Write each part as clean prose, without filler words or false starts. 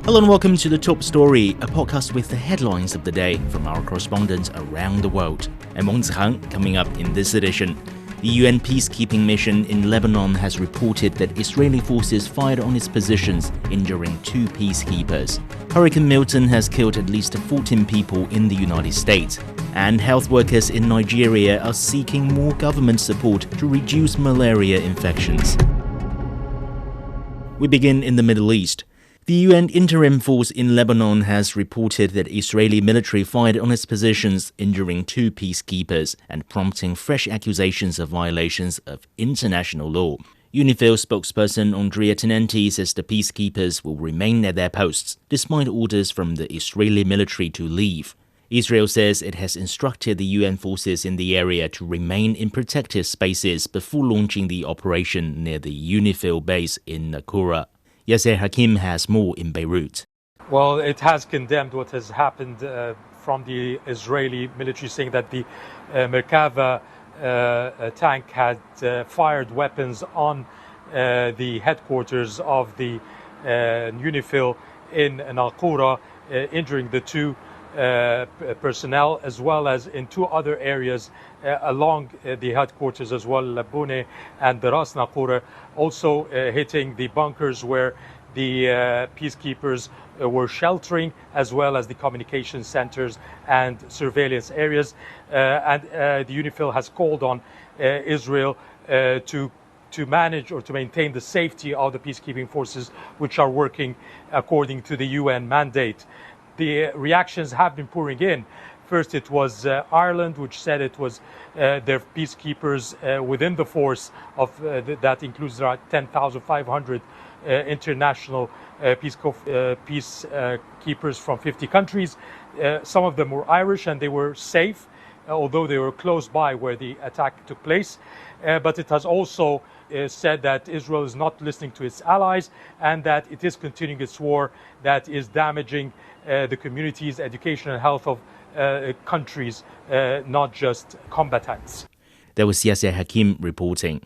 Hello and welcome to The Top Story, a podcast with the headlines of the day from our correspondents around the world. I'm Wang Zihang. Coming up in this edition, the UN peacekeeping mission in Lebanon has reported that Israeli forces fired on its positions, injuring 2 peacekeepers. Hurricane Milton has killed at least 14 people in the United States. And health workers in Nigeria are seeking more government support to reduce malaria infections. We begin in the Middle East. The UN interim force in Lebanon has reported that Israeli military fired on its positions, injuring 2 peacekeepers and prompting fresh accusations of violations of international law. UNIFIL spokesperson Andrea Tenenti says the peacekeepers will remain at their posts, despite orders from the Israeli military to leave. Israel says it has instructed the UN forces in the area to remain in protected spaces before launching the operation near the UNIFIL base in Nakura. Yasser Hakim has more in Beirut. Well, it has condemned what has happened from the Israeli military, saying that the Merkava tank had fired weapons on the headquarters of the UNIFIL in Nakura, injuring the 2 personnel, as well as in 2 other areas along the headquarters as well, Labune and Ras Nakura, also hitting the bunkers where the peacekeepers were sheltering, as well as the communication centers and surveillance areas. And the UNIFIL has called on Israel to manage or to maintain the safety of the peacekeeping forces, which are working according to the UN mandate. The reactions have been pouring in. First, it was Ireland, which said it was their peacekeepers within the force of that includes around 10,500 international peacekeepers from 50 countries. Some of them were Irish and they were safe, although they were close by where the attack took place. But it has also said that Israel is not listening to its allies and that it is continuing its war that is damaging the communities, education and health of countries, not just combatants. That was Yasser Hakim reporting.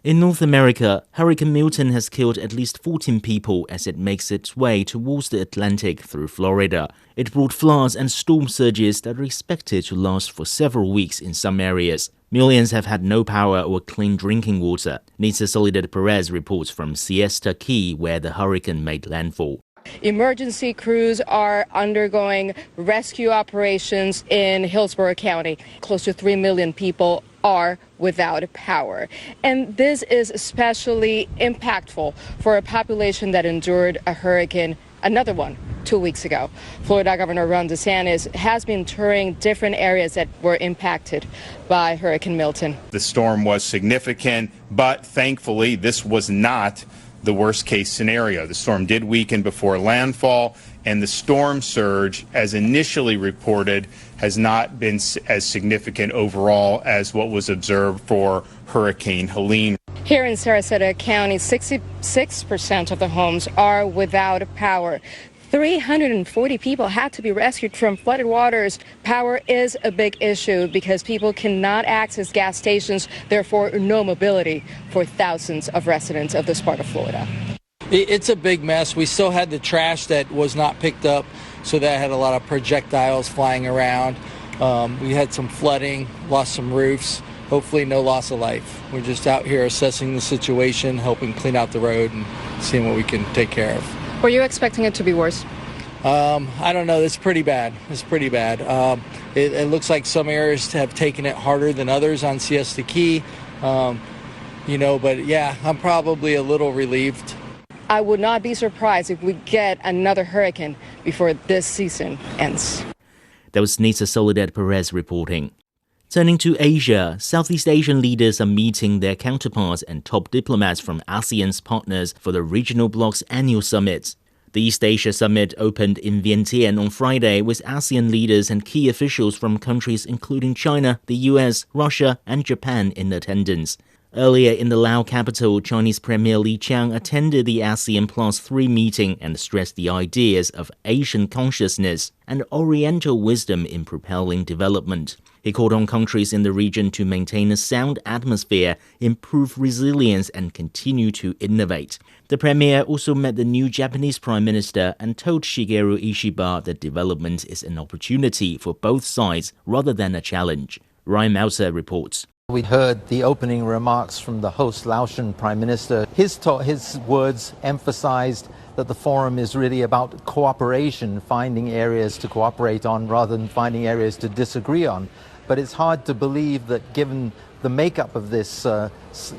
In North America, Hurricane Milton has killed at least 14 people as it makes its way towards the Atlantic through Florida. It brought floods and storm surges that are expected to last for several weeks in some areas. Millions have had no power or clean drinking water. Nitsa Soledad Perez reports from Siesta Key, where the hurricane made landfall. Emergency crews are undergoing rescue operations in Hillsborough County. Close to 3 million people are without power. And this is especially impactful for a population that endured a hurricane, another one, 2 weeks ago. Florida Governor Ron DeSantis has been touring different areas that were impacted by Hurricane Milton. The storm was significant, but thankfully this was not the worst case scenario. The storm did weaken before landfall, and the storm surge, as initially reported, has not been as significant overall as what was observed for Hurricane Helene. Here in Sarasota County, 66% of the homes are without power. 340 people had to be rescued from flooded waters. Power is a big issue because people cannot access gas stations, therefore no mobility for thousands of residents of this part of Florida. It's a big mess. We still had the trash that was not picked up, so that had a lot of projectiles flying around. We had some flooding, lost some roofs. Hopefully no loss of life. We're just out here assessing the situation, helping clean out the road and seeing what we can take care of. Were you expecting it to be worse? I don't know. It's pretty bad. It looks like some areas have taken it harder than others on Siesta Key. But yeah, I'm probably a little relieved. I would not be surprised if we get another hurricane before this season ends. That was Nitsa Soledad Perez reporting. Turning to Asia, Southeast Asian leaders are meeting their counterparts and top diplomats from ASEAN's partners for the regional bloc's annual summit. The East Asia Summit opened in Vientiane on Friday with ASEAN leaders and key officials from countries including China, the US, Russia and Japan in attendance. Earlier in the Lao capital, Chinese Premier Li Qiang attended the ASEAN Plus 3 meeting and stressed the ideas of Asian consciousness and Oriental wisdom in propelling development. He called on countries in the region to maintain a sound atmosphere, improve resilience, and continue to innovate. The Premier also met the new Japanese Prime Minister and told Shigeru Ishiba that development is an opportunity for both sides rather than a challenge. Ryan Meltzer reports. We heard the opening remarks from the host Laotian Prime Minister. His words emphasized that the forum is really about cooperation, finding areas to cooperate on rather than finding areas to disagree on. But it's hard to believe that given the makeup of this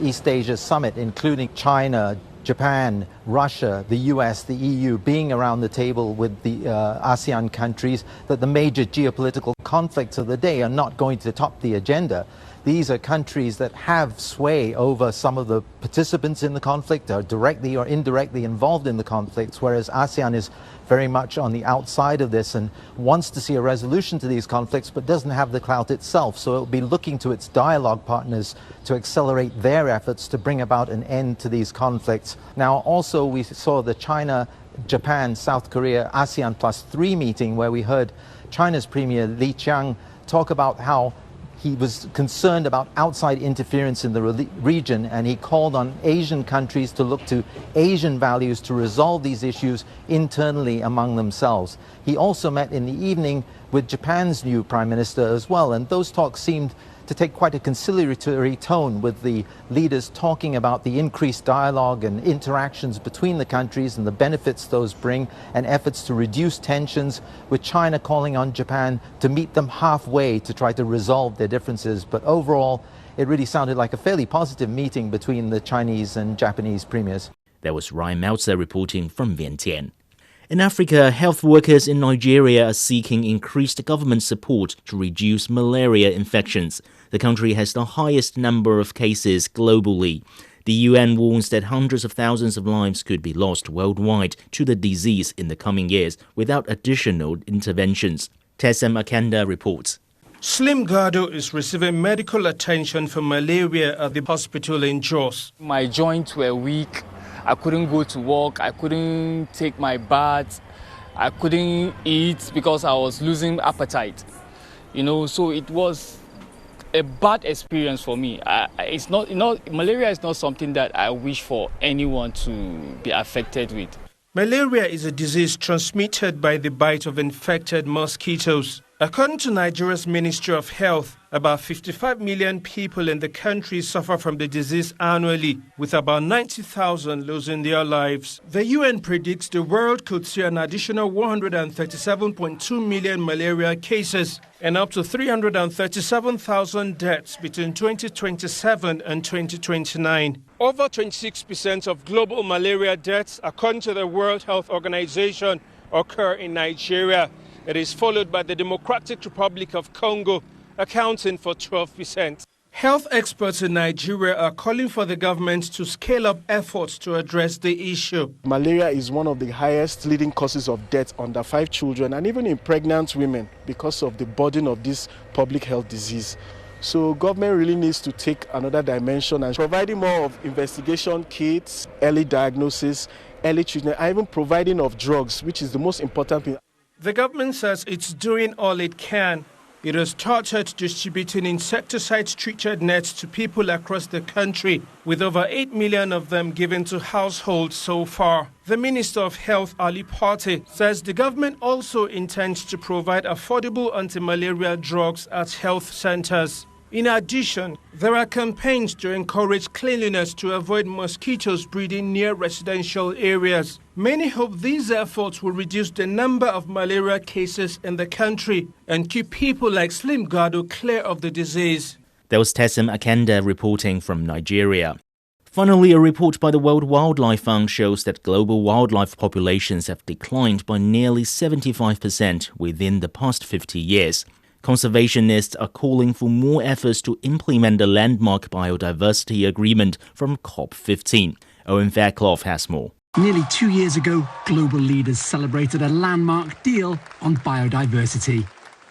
East Asia summit, including China, Japan, Russia, the US, the EU being around the table with the ASEAN countries, that the major geopolitical conflicts of the day are not going to top the agenda. These are countries that have sway over some of the participants in the conflict, are directly or indirectly involved in the conflicts, whereas ASEAN is very much on the outside of this and wants to see a resolution to these conflicts but doesn't have the clout itself. So it will be looking to its dialogue partners to accelerate their efforts to bring about an end to these conflicts. Now, also we saw the China, Japan, South Korea ASEAN Plus 3 meeting where we heard China's Premier Li Qiang talk about how he was concerned about outside interference in the region, and he called on Asian countries to look to Asian values to resolve these issues internally among themselves. He also met in the evening with Japan's new Prime Minister as well, and those talks seemed to take quite a conciliatory tone, with the leaders talking about the increased dialogue and interactions between the countries and the benefits those bring and efforts to reduce tensions, with China calling on Japan to meet them halfway to try to resolve their differences. But overall, it really sounded like a fairly positive meeting between the Chinese and Japanese premiers. That was Ryan Meltzer reporting from Vientiane. In Africa, health workers in Nigeria are seeking increased government support to reduce malaria infections. The country has the highest number of cases globally. The UN warns that hundreds of thousands of lives could be lost worldwide to the disease in the coming years without additional interventions. Tessem Akanda reports. Slim Gado is receiving medical attention for malaria at the hospital in Jos. My joints were weak. I couldn't go to work, I couldn't take my bath, I couldn't eat because I was losing appetite. So it was a bad experience for me. Malaria is not something that I wish for anyone to be affected with. Malaria is a disease transmitted by the bite of infected mosquitoes. According to Nigeria's Ministry of Health, about 55 million people in the country suffer from the disease annually, with about 90,000 losing their lives. The UN predicts the world could see an additional 137.2 million malaria cases and up to 337,000 deaths between 2027 and 2029. Over 26% of global malaria deaths, according to the World Health Organization, occur in Nigeria. It is followed by the Democratic Republic of Congo, accounting for 12%. Health experts in Nigeria are calling for the government to scale up efforts to address the issue. Malaria is one of the highest leading causes of death under 5 children and even in pregnant women because of the burden of this public health disease. So government really needs to take another dimension and providing more of investigation kits, early diagnosis, early treatment, and even providing of drugs, which is the most important thing. The government says it's doing all it can. It has started distributing insecticide-treated nets to people across the country, with over 8 million of them given to households so far. The Minister of Health, Ali Pate, says the government also intends to provide affordable anti-malaria drugs at health centers. In addition, there are campaigns to encourage cleanliness to avoid mosquitoes breeding near residential areas. Many hope these efforts will reduce the number of malaria cases in the country and keep people like Slim Gado clear of the disease. That was Tessem Akanda reporting from Nigeria. Finally, a report by the World Wildlife Fund shows that global wildlife populations have declined by nearly 75% within the past 50 years. Conservationists are calling for more efforts to implement the landmark biodiversity agreement from COP15. Owen Fairclough has more. Nearly 2 years ago, global leaders celebrated a landmark deal on biodiversity.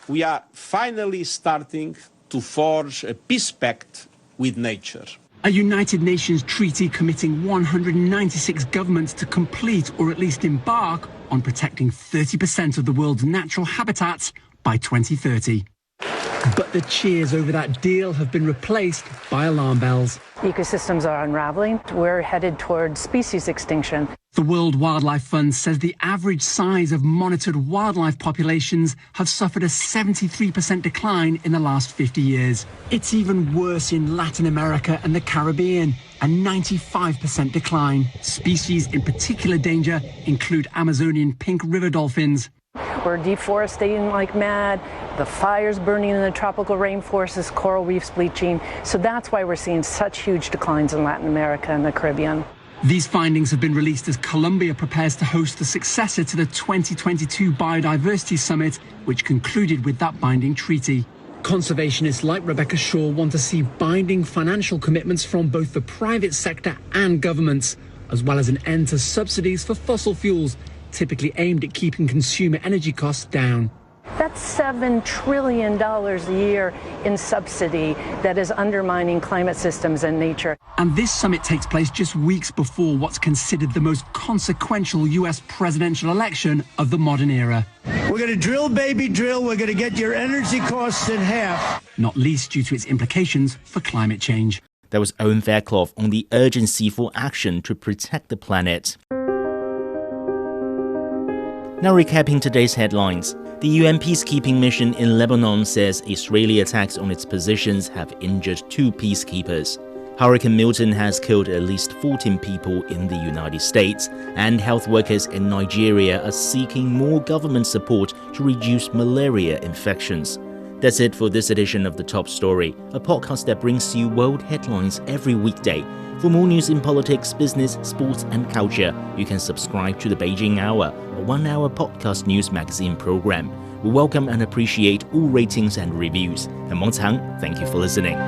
We are finally starting to forge a peace pact with nature. A United Nations treaty committing 196 governments to complete or at least embark on protecting 30% of the world's natural habitats by 2030. But the cheers over that deal have been replaced by alarm bells. Ecosystems are unraveling. We're headed towards species extinction. The World Wildlife Fund says the average size of monitored wildlife populations have suffered a 73% decline in the last 50 years. It's even worse in Latin America and the Caribbean, a 95% decline. Species in particular danger include Amazonian pink river dolphins. We're deforesting like mad. The fires burning in the tropical rainforests, coral reefs bleaching. So that's why we're seeing such huge declines in Latin America and the Caribbean. These findings have been released as Colombia prepares to host the successor to the 2022 Biodiversity Summit, which concluded with that binding treaty. Conservationists like Rebecca Shaw want to see binding financial commitments from both the private sector and governments, as well as an end to subsidies for fossil fuels, typically aimed at keeping consumer energy costs down. That's $7 trillion a year in subsidy that is undermining climate systems and nature. And this summit takes place just weeks before what's considered the most consequential US presidential election of the modern era. We're going to drill, baby, drill. We're going to get your energy costs in half. Not least due to its implications for climate change. That was Owen Fairclough on the urgency for action to protect the planet. Now recapping today's headlines. The UN peacekeeping mission in Lebanon says Israeli attacks on its positions have injured 2 peacekeepers. Hurricane Milton has killed at least 14 people in the United States, and health workers in Nigeria are seeking more government support to reduce malaria infections. That's it for this edition of The Top Story, a podcast that brings you world headlines every weekday. For more news in politics, business, sports and culture, you can subscribe to the Beijing Hour, a 1-hour podcast news magazine program. We welcome and appreciate all ratings and reviews. And Milton, thank you for listening.